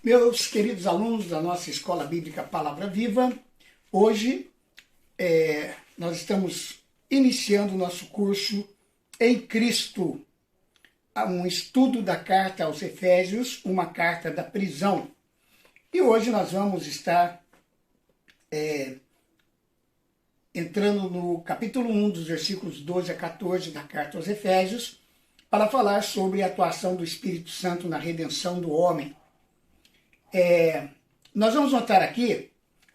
Meus queridos alunos da nossa Escola Bíblica Palavra Viva, hoje nós estamos iniciando o nosso curso em Cristo, um estudo da carta aos Efésios, uma carta da prisão. E hoje nós vamos estar entrando no capítulo 1, dos versículos 12 a 14 da carta aos Efésios, para falar sobre a atuação do Espírito Santo na redenção do homem. Nós vamos notar aqui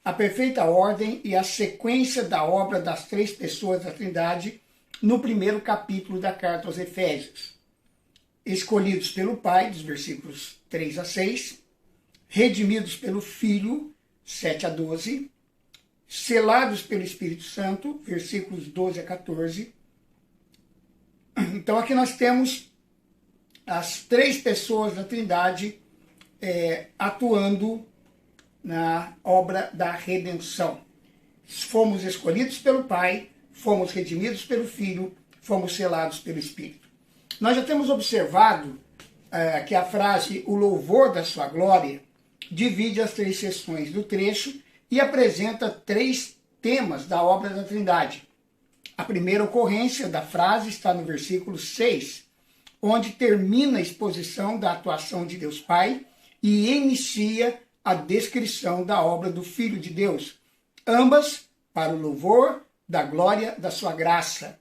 a perfeita ordem e a sequência da obra das três pessoas da Trindade no primeiro capítulo da carta aos Efésios. Escolhidos pelo Pai, dos versículos 3 a 6, redimidos pelo Filho, 7 a 12, selados pelo Espírito Santo, versículos 12 a 14. Então aqui nós temos as três pessoas da Trindade atuando na obra da redenção. Fomos escolhidos pelo Pai, fomos redimidos pelo Filho, fomos selados pelo Espírito. Nós já temos observado que a frase "o louvor da sua glória" divide as três seções do trecho e apresenta três temas da obra da Trindade. A primeira ocorrência da frase está no versículo 6, onde termina a exposição da atuação de Deus Pai e inicia a descrição da obra do Filho de Deus, ambas para o louvor da glória da sua graça.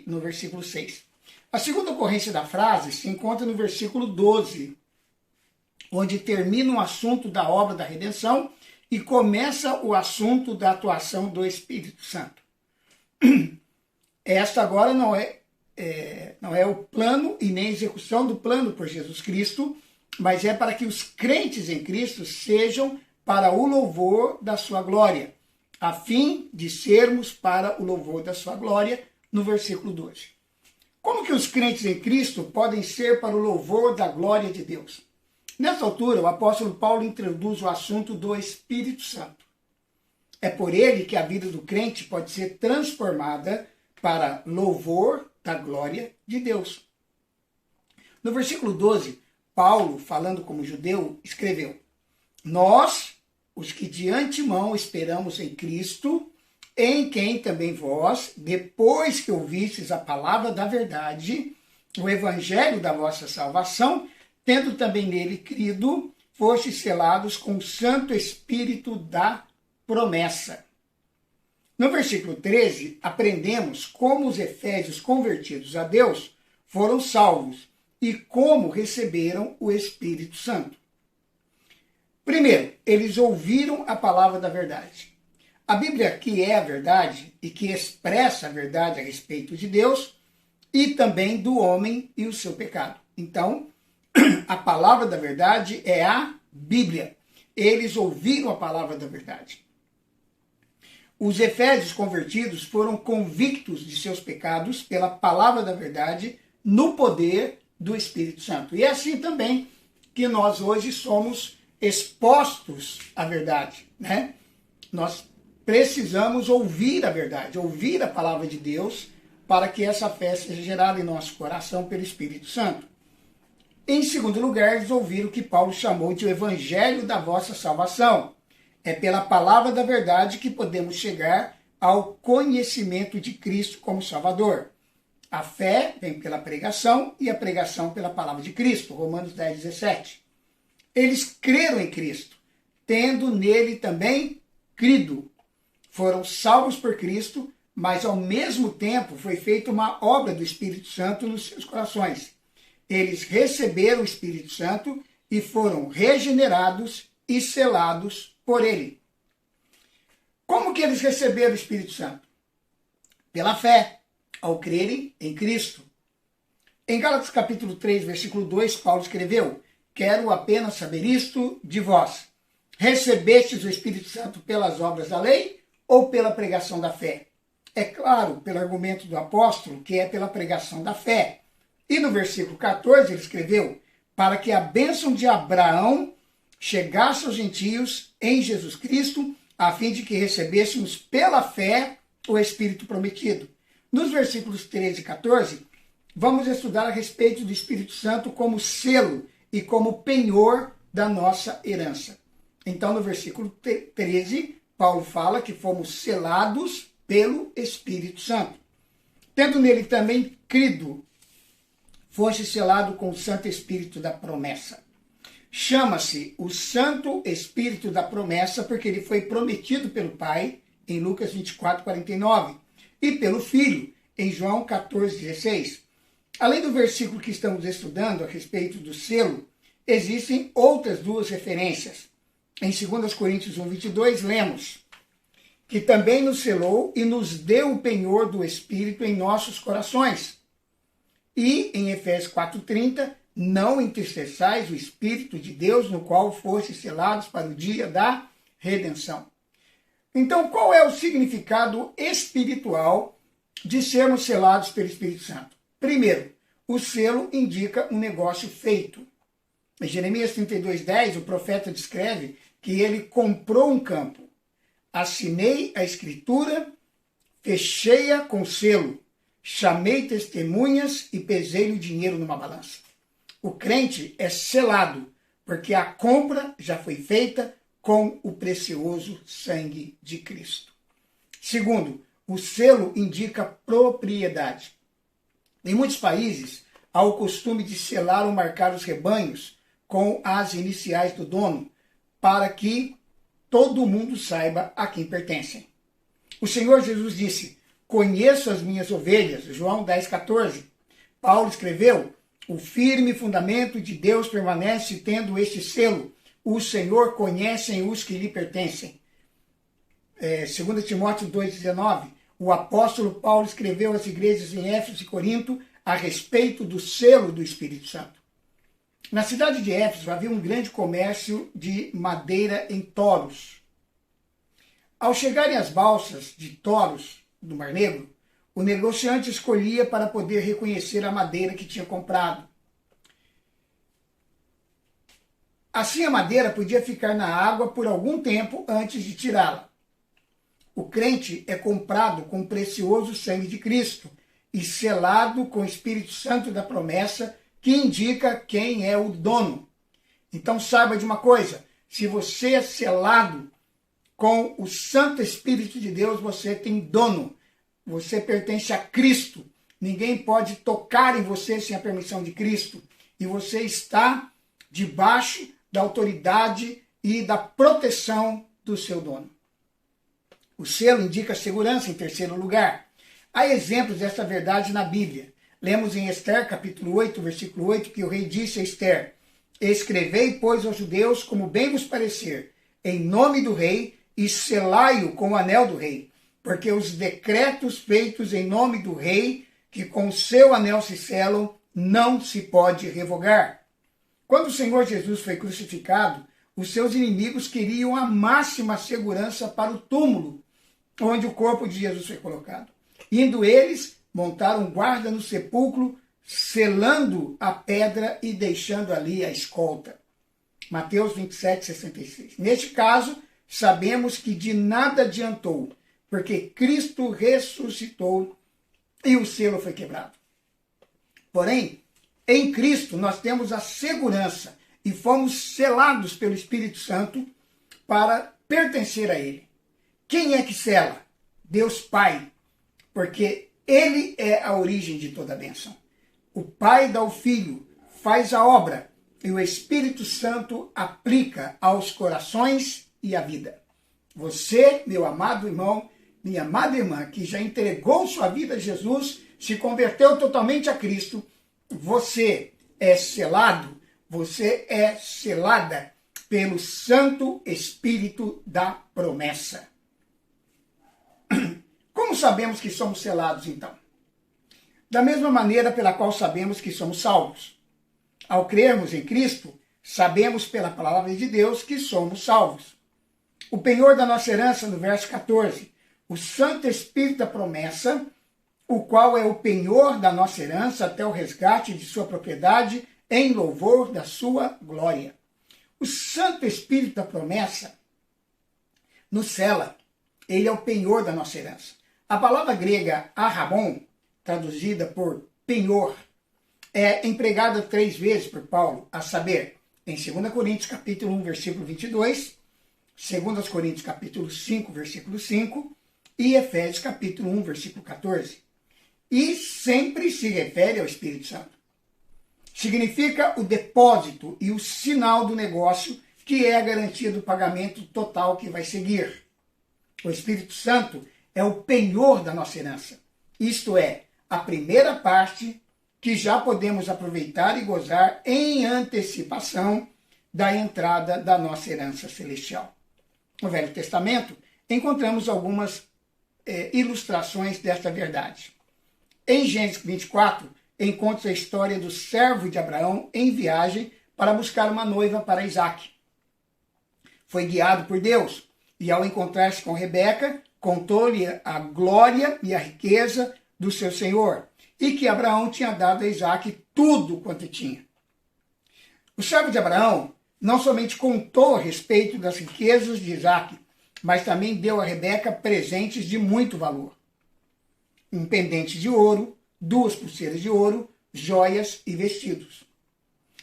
No versículo 6. A segunda ocorrência da frase se encontra no versículo 12, onde termina o assunto da obra da redenção e começa o assunto da atuação do Espírito Santo. Esta agora não é o plano e nem a execução do plano por Jesus Cristo, mas é para que os crentes em Cristo sejam para o louvor da sua glória, a fim de sermos para o louvor da sua glória, no versículo 12. Como que os crentes em Cristo podem ser para o louvor da glória de Deus? Nessa altura, o apóstolo Paulo introduz o assunto do Espírito Santo. É por ele que a vida do crente pode ser transformada para louvor da glória de Deus. No versículo 12, Paulo, falando como judeu, escreveu: "Nós, os que de antemão esperamos em Cristo, em quem também vós, depois que ouvistes a palavra da verdade, o evangelho da vossa salvação, tendo também nele crido, fostes selados com o Santo Espírito da promessa." No versículo 13, aprendemos como os efésios convertidos a Deus foram salvos e como receberam o Espírito Santo. Primeiro, eles ouviram a palavra da verdade. A Bíblia, que é a verdade e que expressa a verdade a respeito de Deus e também do homem e o seu pecado. Então, a palavra da verdade é a Bíblia. Eles ouviram a palavra da verdade. Os efésios convertidos foram convictos de seus pecados pela palavra da verdade no poder do Espírito Santo. E é assim também que nós hoje somos expostos à verdade, né? Nós precisamos ouvir a verdade, ouvir a palavra de Deus, para que essa fé seja gerada em nosso coração pelo Espírito Santo. Em segundo lugar, eles ouviram o que Paulo chamou de o evangelho da vossa salvação. É pela palavra da verdade que podemos chegar ao conhecimento de Cristo como Salvador. A fé vem pela pregação e a pregação pela palavra de Cristo. Romanos 10, 17. Eles creram em Cristo, tendo nele também crido. Foram salvos por Cristo, mas ao mesmo tempo foi feita uma obra do Espírito Santo nos seus corações. Eles receberam o Espírito Santo e foram regenerados e selados por ele. Como que eles receberam o Espírito Santo? Pela fé, ao crerem em Cristo. Em Gálatas capítulo 3, versículo 2, Paulo escreveu: "Quero apenas saber isto de vós. Recebestes o Espírito Santo pelas obras da lei ou pela pregação da fé?" É claro, pelo argumento do apóstolo, que é pela pregação da fé. E no versículo 14 ele escreveu: "Para que a bênção de Abraão chegasse aos gentios em Jesus Cristo, a fim de que recebêssemos pela fé o Espírito prometido." Nos versículos 13 e 14, vamos estudar a respeito do Espírito Santo como selo e como penhor da nossa herança. Então, no versículo 13, Paulo fala que fomos selados pelo Espírito Santo. Tendo nele também crido, foste selado com o Santo Espírito da promessa. Chama-se o Santo Espírito da promessa porque ele foi prometido pelo Pai, em Lucas 24, 49, e pelo Filho, em João 14, 16. Além do versículo que estamos estudando a respeito do selo, existem outras duas referências. Em 2 Coríntios 1, 22, lemos que também nos selou e nos deu o penhor do Espírito em nossos corações. E em Efésios 4,30, não entristeçais o Espírito de Deus, no qual fostes selados para o dia da redenção. Então, qual é o significado espiritual de sermos selados pelo Espírito Santo? Primeiro, o selo indica um negócio feito. Em Jeremias 32,10, o profeta descreve que ele comprou um campo. Assinei a escritura, fechei-a com selo, chamei testemunhas e pesei o dinheiro numa balança. O crente é selado, porque a compra já foi feita com o precioso sangue de Cristo. Segundo, o selo indica propriedade. Em muitos países, há o costume de selar ou marcar os rebanhos com as iniciais do dono, para que todo mundo saiba a quem pertencem. O Senhor Jesus disse, conheço as minhas ovelhas, João 10,14. Paulo escreveu, o firme fundamento de Deus permanece tendo este selo, o Senhor conhece os que lhe pertencem. 2 Timóteo 2,19, o apóstolo Paulo escreveu às igrejas em Éfeso e Corinto a respeito do selo do Espírito Santo. Na cidade de Éfeso havia um grande comércio de madeira em toros. Ao chegarem as balsas de toros do Mar Negro, o negociante escolhia para poder reconhecer a madeira que tinha comprado. Assim a madeira podia ficar na água por algum tempo antes de tirá-la. O crente é comprado com o precioso sangue de Cristo e selado com o Espírito Santo da promessa, que indica quem é o dono. Então saiba de uma coisa, se você é selado com o Santo Espírito de Deus, você tem dono. Você pertence a Cristo. Ninguém pode tocar em você sem a permissão de Cristo. E você está debaixo da autoridade e da proteção do seu dono. O selo indica segurança em terceiro lugar. Há exemplos dessa verdade na Bíblia. Lemos em Esther, capítulo 8, versículo 8, que o rei disse a Esther, escrevei, pois, aos judeus como bem vos parecer, em nome do rei, e selai-o com o anel do rei, porque os decretos feitos em nome do rei, que com o seu anel se selam, não se pode revogar. Quando o Senhor Jesus foi crucificado, os seus inimigos queriam a máxima segurança para o túmulo, onde o corpo de Jesus foi colocado. Indo eles, montaram guarda no sepulcro, selando a pedra e deixando ali a escolta. Mateus 27, 66. Neste caso, sabemos que de nada adiantou, porque Cristo ressuscitou e o selo foi quebrado. Porém, em Cristo nós temos a segurança e fomos selados pelo Espírito Santo para pertencer a Ele. Quem é que sela? Deus Pai, porque Ele é a origem de toda a bênção. O Pai dá ao Filho, faz a obra, e o Espírito Santo aplica aos corações e à vida. Você, meu amado irmão, minha amada irmã, que já entregou sua vida a Jesus, se converteu totalmente a Cristo, você é selado, você é selada pelo Santo Espírito da promessa. Como sabemos que somos selados, então? Da mesma maneira pela qual sabemos que somos salvos. Ao crermos em Cristo, sabemos pela palavra de Deus que somos salvos. O penhor da nossa herança, no verso 14, o Santo Espírito da promessa, o qual é o penhor da nossa herança até o resgate de sua propriedade em louvor da sua glória. O Santo Espírito da promessa nos sela. Ele é o penhor da nossa herança. A palavra grega arrabon, traduzida por penhor, é empregada 3 vezes por Paulo, a saber, em 2 Coríntios capítulo 1, versículo 22, 2 Coríntios capítulo 5, versículo 5 e Efésios capítulo 1, versículo 14. E sempre se refere ao Espírito Santo. Significa o depósito e o sinal do negócio, que é a garantia do pagamento total que vai seguir. O Espírito Santo é o penhor da nossa herança. Isto é, a primeira parte que já podemos aproveitar e gozar em antecipação da entrada da nossa herança celestial. No Velho Testamento, encontramos algumas ilustrações desta verdade. Em Gênesis 24, encontra a história do servo de Abraão em viagem para buscar uma noiva para Isaac. Foi guiado por Deus e, ao encontrar-se com Rebeca, contou-lhe a glória e a riqueza do seu senhor e que Abraão tinha dado a Isaac tudo quanto tinha. O servo de Abraão não somente contou a respeito das riquezas de Isaac, mas também deu a Rebeca presentes de muito valor. Um pendente de ouro, 2 pulseiras de ouro, joias e vestidos.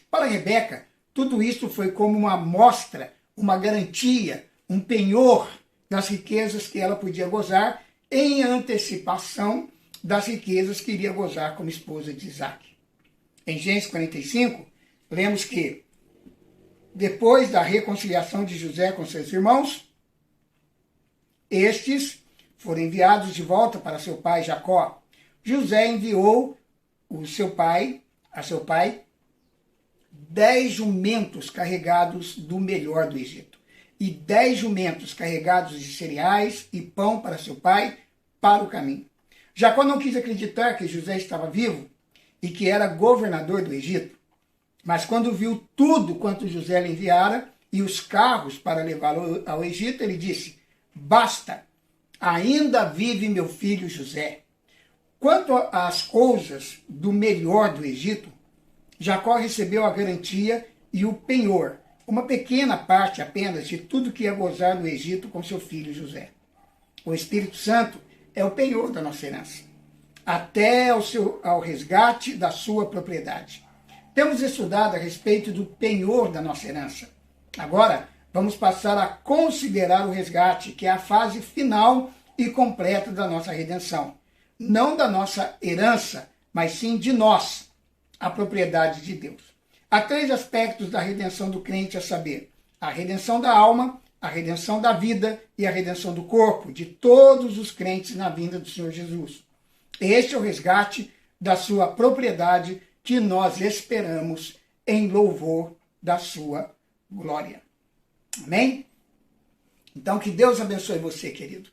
Para Rebeca, tudo isso foi como uma amostra, uma garantia, um penhor das riquezas que ela podia gozar em antecipação das riquezas que iria gozar como esposa de Isaac. Em Gênesis 45, lemos que, depois da reconciliação de José com seus irmãos, estes foram enviados de volta para seu pai Jacó. José enviou a seu pai 10 jumentos carregados do melhor do Egito e 10 jumentos carregados de cereais e pão para seu pai para o caminho. Jacó não quis acreditar que José estava vivo e que era governador do Egito, mas quando viu tudo quanto José lhe enviara e os carros para levá-lo ao Egito, ele disse: basta, ainda vive meu filho José. Quanto às coisas do melhor do Egito, Jacó recebeu a garantia e o penhor, uma pequena parte apenas de tudo que ia gozar no Egito com seu filho José. O Espírito Santo é o penhor da nossa herança, até ao resgate da sua propriedade. Temos estudado a respeito do penhor da nossa herança. Agora, vamos passar a considerar o resgate, que é a fase final e completa da nossa redenção. Não da nossa herança, mas sim de nós, a propriedade de Deus. Há 3 aspectos da redenção do crente, a saber, a redenção da alma, a redenção da vida e a redenção do corpo, de todos os crentes na vinda do Senhor Jesus. Este é o resgate da sua propriedade que nós esperamos em louvor da sua glória. Amém? Então, que Deus abençoe você, querido.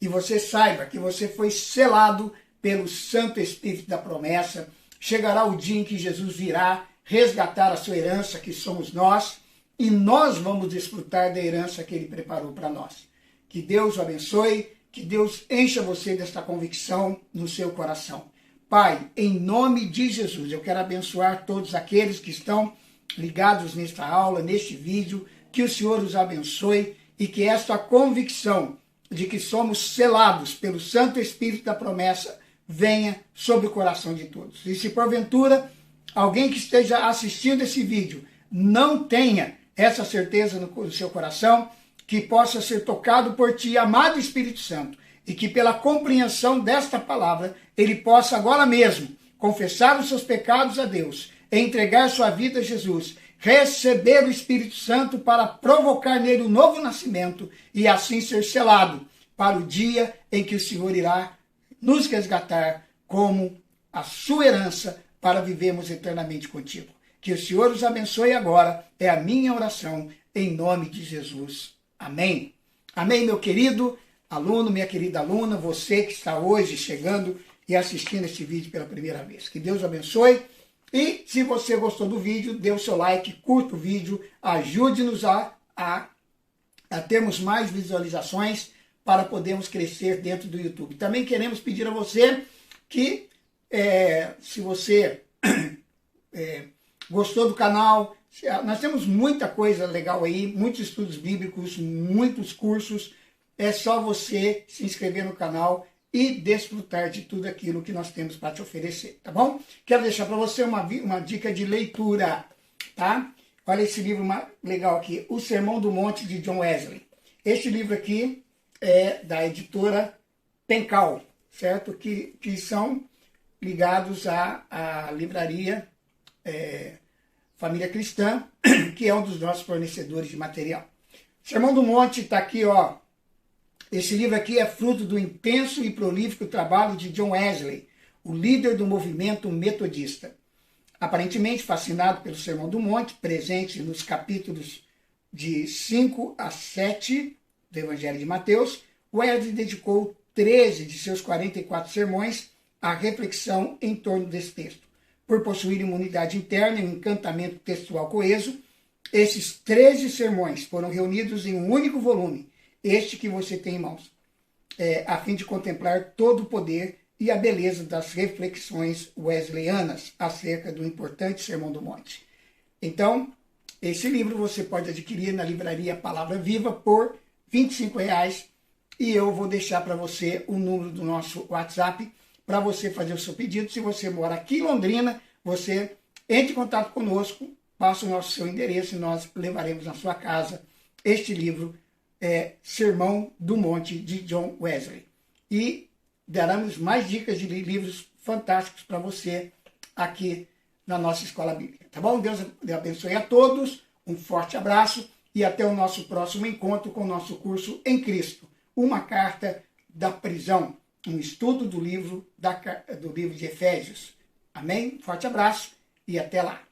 E você saiba que você foi selado pelo Santo Espírito da promessa. Chegará o dia em que Jesus virá resgatar a sua herança, que somos nós, e nós vamos desfrutar da herança que Ele preparou para nós. Que Deus o abençoe, que Deus encha você desta convicção no seu coração. Pai, em nome de Jesus, eu quero abençoar todos aqueles que estão ligados nesta aula, neste vídeo, que o Senhor os abençoe e que esta convicção de que somos selados pelo Santo Espírito da promessa venha sobre o coração de todos. E se porventura alguém que esteja assistindo esse vídeo não tenha essa certeza no seu coração, que possa ser tocado por ti, amado Espírito Santo, e que pela compreensão desta palavra, ele possa agora mesmo confessar os seus pecados a Deus, entregar sua vida a Jesus, receber o Espírito Santo para provocar nele um novo nascimento e assim ser selado para o dia em que o Senhor irá nos resgatar como a sua herança para vivermos eternamente contigo. Que o Senhor os abençoe agora, é a minha oração, em nome de Jesus. Amém. Amém, meu querido aluno, minha querida aluna, você que está hoje chegando e assistindo este vídeo pela primeira vez. Que Deus abençoe. E se você gostou do vídeo, dê o seu like, curta o vídeo, ajude-nos a termos mais visualizações para podermos crescer dentro do YouTube. Também queremos pedir a você que, se você gostou do canal, nós temos muita coisa legal aí, muitos estudos bíblicos, muitos cursos. É só você se inscrever no canal e desfrutar de tudo aquilo que nós temos para te oferecer, tá bom? Quero deixar para você uma dica de leitura, tá? Olha esse livro legal aqui, O Sermão do Monte, de John Wesley. Este livro aqui é da editora Pencal, certo? Que são ligados à livraria Família Cristã, que é um dos nossos fornecedores de material. Sermão do Monte está aqui, ó. Esse livro aqui é fruto do intenso e prolífico trabalho de John Wesley, o líder do movimento metodista. Aparentemente fascinado pelo Sermão do Monte, presente nos capítulos de 5 a 7 do Evangelho de Mateus, Wesley dedicou 13 de seus 44 sermões à reflexão em torno desse texto. Por possuir uma unidade interna e um encantamento textual coeso, esses 13 sermões foram reunidos em um único volume, este que você tem em mãos, a fim de contemplar todo o poder e a beleza das reflexões wesleyanas acerca do importante Sermão do Monte. Então, esse livro você pode adquirir na livraria Palavra Viva por R$ 25,00 e eu vou deixar para você o número do nosso WhatsApp para você fazer o seu pedido. Se você mora aqui em Londrina, você entre em contato conosco, passa o seu endereço e nós levaremos na sua casa este livro, Sermão do Monte, de John Wesley. E daremos mais dicas de livros fantásticos para você aqui na nossa Escola Bíblica. Tá bom? Deus abençoe a todos, um forte abraço e até o nosso próximo encontro com o nosso curso Em Cristo, uma carta da prisão, um estudo do livro de Efésios. Amém? Forte abraço e até lá.